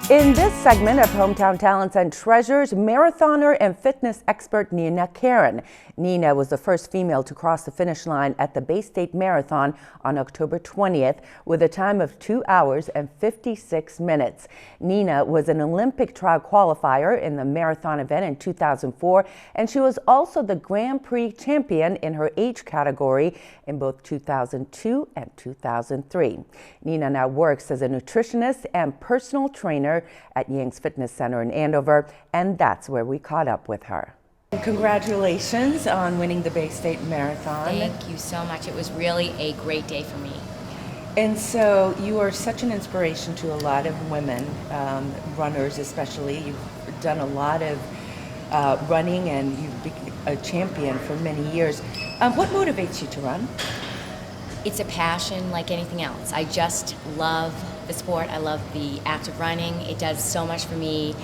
In this segment of Hometown Talents and Treasures, marathoner and fitness expert Nina Caron. Nina was the first female to cross the finish line at the Bay State Marathon on October 20th with a time of 2 hours and 56 minutes. Nina was an Olympic trial qualifier in the marathon event in 2004, and she was also the Grand Prix champion in her age category in both 2002 and 2003. Nina now works as a nutritionist and personal trainer at Yang's Fitness Center in Andover, and that's where we caught up with her. Congratulations on winning the Bay State Marathon. Thank you so much. It was really a great day for me. And so you are such an inspiration to a lot of women, runners especially. You've done a lot of running and you've been a champion for many years. What motivates you to run? It's a passion like anything else. I just love the sport. I love the act of running. It does so much for me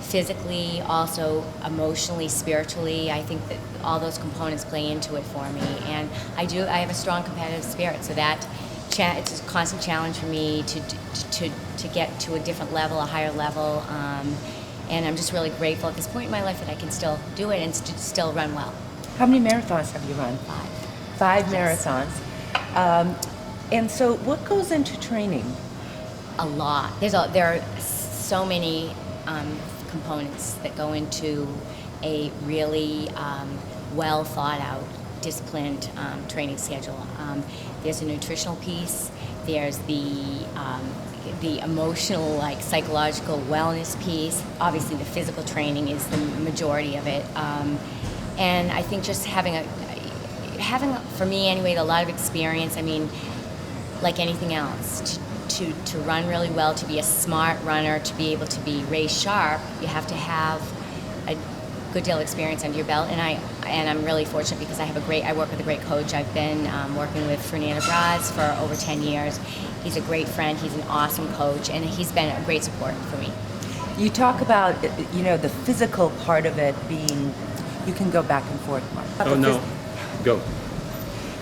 physically, also emotionally, spiritually. I think that all those components play into it for me. And I have a strong competitive spirit, so that it's a constant challenge for me to get to a different level, a higher level. And I'm just really grateful at this point in my life that I can still do it and still run well. How many marathons have you run? 5 Yes. marathons. And so what goes into training? A lot. There are so many components that go into a really well thought out, disciplined training schedule. There's a nutritional piece. There's the emotional, like psychological wellness piece. Obviously, the physical training is the majority of it. And I think just having for me anyway, a lot of experience. I mean, like anything else, to run really well, to be a smart runner, to be able to be race sharp, you have to have a good deal of experience under your belt. And I'm really fortunate because I work with a great coach. I've been working with Fernando Braz for over 10 years. He's a great friend. He's an awesome coach, and he's been a great support for me. You talk about, the physical part of it being, you can go back and forth. Oh, no. Go.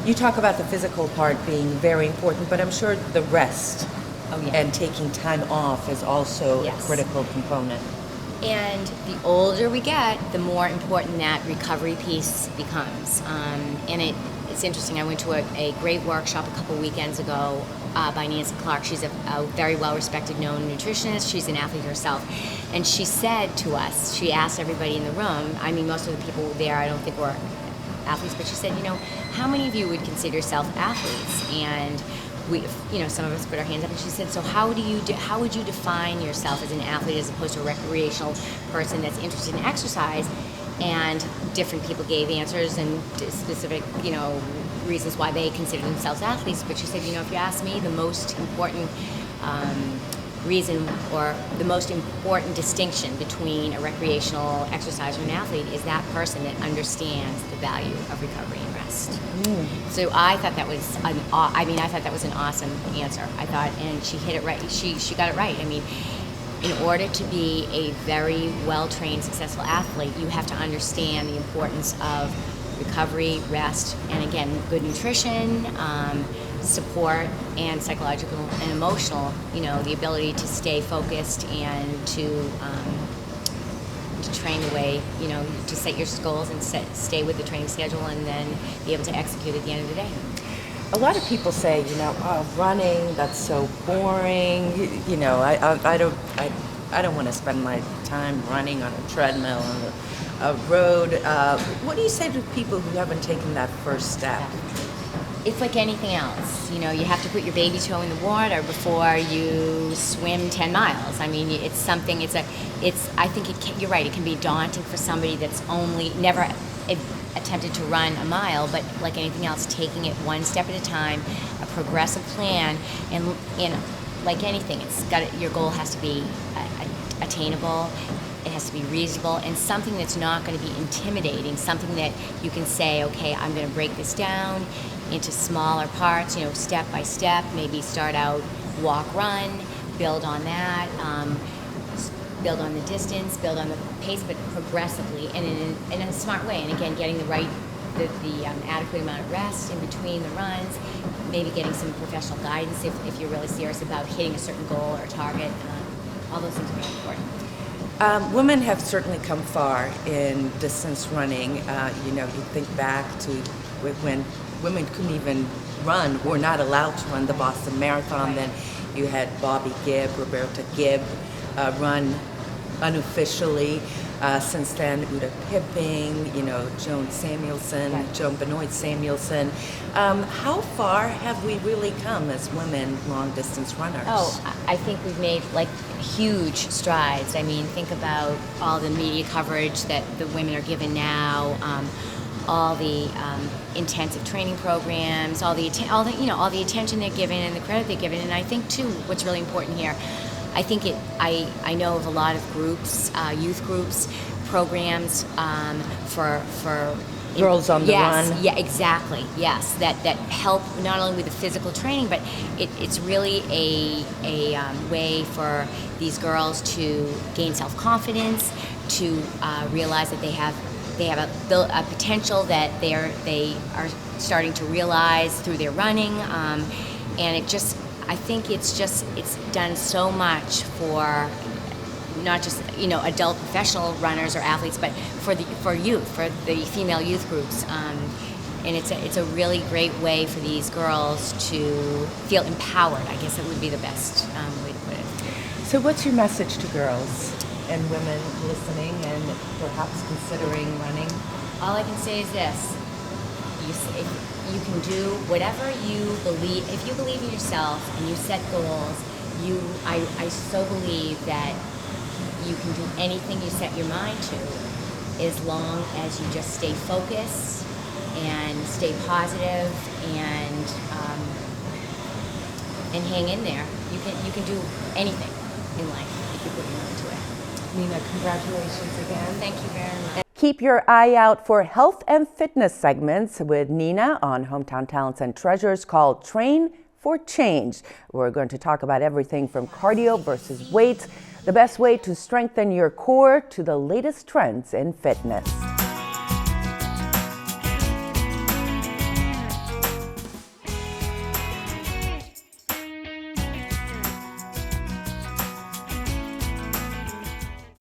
You talk about the physical part being very important, but I'm sure the rest and taking time off is also a critical component. And the older we get, the more important that recovery piece becomes. And it's interesting. I went to a great workshop a couple weekends ago by Nancy Clark. She's a very well-respected, known nutritionist. She's an athlete herself. And she said to us, she asked everybody in the room, I mean, most of the people there I don't think were athletes, but she said, how many of you would consider yourself athletes? And we, some of us put our hands up, and she said, so how would you define yourself as an athlete as opposed to a recreational person that's interested in exercise? And different people gave answers and specific, reasons why they consider themselves athletes. But she said, if you ask me, the most important reason or the most important distinction between a recreational exerciser and an athlete is that person that understands the value of recovery and rest. So I thought that was an awesome answer. I thought, and she hit it right. She got it right. I mean, in order to be a very well-trained, successful athlete, you have to understand the importance of recovery, rest, and again, good nutrition, support, and psychological and emotional, the ability to stay focused and to train the way, to set your goals and stay with the training schedule and then be able to execute at the end of the day. A lot of people say, running, that's so boring. I don't want to spend my time running on a treadmill on a road. What do you say to people who haven't taken that first step? It's like anything else. You have to put your baby toe in the water before you swim 10 miles. I mean, it's something, I think you're right, it can be daunting for somebody that's only never attempted to run a mile, but like anything else, taking it one step at a time, a progressive plan, and like anything, your goal has to be attainable. It has to be reasonable and something that's not going to be intimidating, something that you can say, okay, I'm going to break this down into smaller parts, step by step, maybe start out walk, run, build on that, build on the distance, build on the pace, but progressively and in a smart way. And again, getting the adequate amount of rest in between the runs, maybe getting some professional guidance if you're really serious about hitting a certain goal or target. all those things are really important. Women have certainly come far in distance running. You think back to when women couldn't even run, were not allowed to run the Boston Marathon. Then you had Bobby Gibb, Roberta Gibb run unofficially. Since then, Uta Pipping, Joan Samuelson, Joan Benoit Samuelson. How far have we really come as women long-distance runners? Oh, I think we've made huge strides. I mean, think about all the media coverage that the women are given now, all the intensive training programs, all the attention they're given and the credit they're given. And I think too, what's really important here, I know of a lot of groups, youth groups, programs for Girls on the yes, Run. Yeah, exactly. Yes, that help not only with the physical training, but it's really a way for these girls to gain self-confidence, to realize that they have a potential that they are starting to realize through their running, and I think it's done so much for not just adult professional runners or athletes, but for youth, for the female youth groups, and it's a really great way for these girls to feel empowered. I guess that would be the best way to put it. So what's your message to girls and women listening and perhaps considering running? All I can say is this: you can do whatever you believe. If you believe in yourself and you set goals, I so believe that you can do anything you set your mind to, as long as you just stay focused and stay positive and hang in there. You can do anything in life if you put your mind to it. Nina, congratulations again. Thank you very much. Keep your eye out for health and fitness segments with Nina on Hometown Talents and Treasures called Train for Change. We're going to talk about everything from cardio versus weights, the best way to strengthen your core, to the latest trends in fitness.